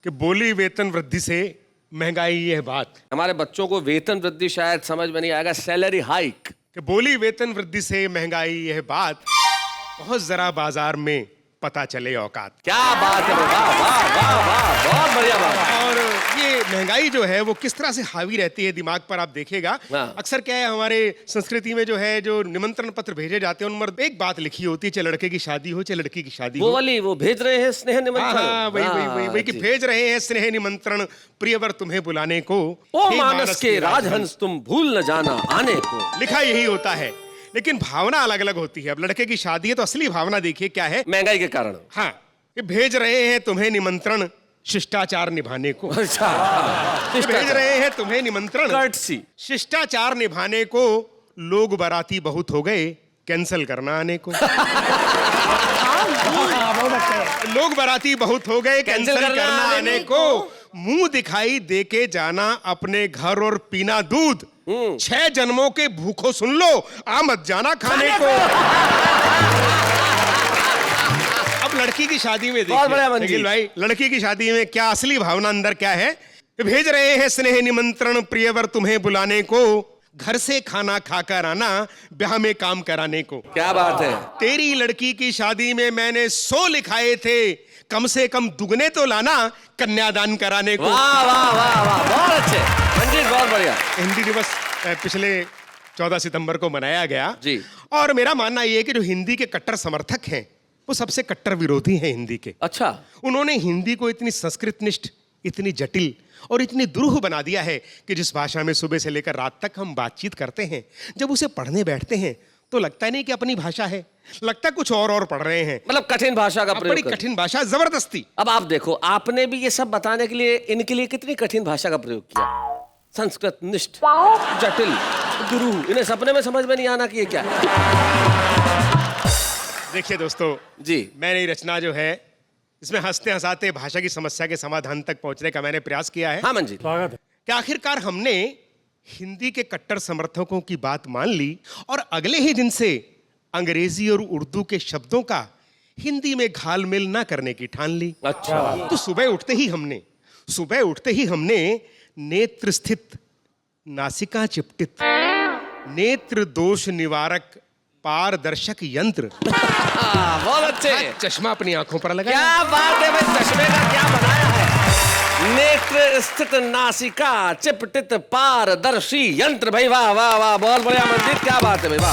कि बोली वेतन वृद्धि से महंगाई ये बात। हमारे बच्चों को वेतन वृद्धि शायद समझ में नहीं आएगा, सैलरी हाइक। कि बोली वेतन वृद्धि से महंगाई यह बात, बहुत जरा बाजार में पता चले औकात। क्या बात है, वाह वाह वाह वाह, बहुत बढ़िया बात। और ये महंगाई जो है वो किस तरह से हावी रहती है दिमाग पर, आप देखेगा अक्सर क्या है हमारे संस्कृति में जो है जो निमंत्रण पत्र भेजे जाते हैं उनमें एक बात लिखी होती है, चाहे लड़के की शादी हो चाहे लड़की की शादी वो हो। वाली वो भेज रहे हैं स्नेह निमंत्रण। वही कि भेज रहे हैं स्नेह निमंत्रण प्रियवर तुम्हें बुलाने को, ओ मानस के राजहंस तुम भूल न जाना आने को। लिखा यही होता है, लेकिन भावना अलग अलग होती है। अब लड़के की शादी है तो असली भावना देखिए क्या है, महंगाई के कारण। हाँ, ये भेज रहे हैं तुम्हें निमंत्रण शिष्टाचार निभाने को। अच्छा, भेज रहे हैं तुम्हें निमंत्रण कर्टसी शिष्टाचार निभाने को, लोग बाराती बहुत हो गए कैंसिल करना आने को। लोग बाराती बहुत हो गए कैंसिल करना आने को, मुंह दिखाई देके जाना अपने घर और पीना दूध, 6 जन्मों के भूखों सुन लो आ मत जाना खाने को। अब लड़की की शादी में देखिए भाई, लड़की की शादी में क्या असली भावना अंदर क्या है। भेज रहे हैं स्नेह निमंत्रण प्रियवर तुम्हें बुलाने को, घर से खाना खाकर आना ब्याह में काम कराने को। क्या बात है। तेरी लड़की की शादी में मैंने 100 लिखाए थे, कम से कम दुगने तो लाना कन्यादान कराने को। वाह वाह वाह वाह, बहुत अच्छे मंजीत, बहुत बढ़िया। हिंदी दिवस पिछले 14 सितंबर को मनाया गया जी। और मेरा मानना यह है कि जो हिंदी के कट्टर समर्थक हैं वो सबसे कट्टर विरोधी हैं हिंदी के। अच्छा, उन्होंने हिंदी को इतनी संस्कृतनिष्ठ, इतनी जटिल और इतनी दुरूह बना दिया है कि जिस भाषा में सुबह से लेकर रात तक हम बातचीत करते हैं, जब उसे पढ़ने बैठते हैं तो लगता नहीं कि अपनी भाषा है, लगता कुछ और पढ़ रहे हैं। मतलब कठिन भाषा का प्रयोग, बड़ी कठिन भाषा, जबरदस्ती। अब आप देखो, आपने भी ये सब बताने के लिए इनके लिए कितनी कठिन भाषा का प्रयोग किया। संस्कृत निष्ठ, जटिल, दुरूह, इन्हें सपने में समझ में नहीं आना कि ये क्या है। देखिए दोस्तों जी, मैंने ये रचना जो है इसमें हंसते हंसाते भाषा की समस्या के समाधान तक पहुंचने का मैंने प्रयास किया है। हाँ मंजीत, स्वागत है। कि आखिरकार हमने हिंदी के कट्टर समर्थकों की बात मान ली और अगले ही दिन से अंग्रेजी और उर्दू के शब्दों का हिंदी में घालमेल ना करने की ठान ली। अच्छा, तो सुबह उठते ही हमने नेत्र स्थित नासिका चिपटित नेत्र दोष निवारक पारदर्शक यंत्र बहुत अच्छे, चश्मा अपनी आंखों पर लगाया। क्या बात है भाई, चश्मे का क्या बनाया है। नेत्र स्थित नासिका चिपटित पारदर्शी यंत्र, भाई वाह वाह वाह, बहुत बढ़िया मंजीत, क्या बात है भाई, वाह।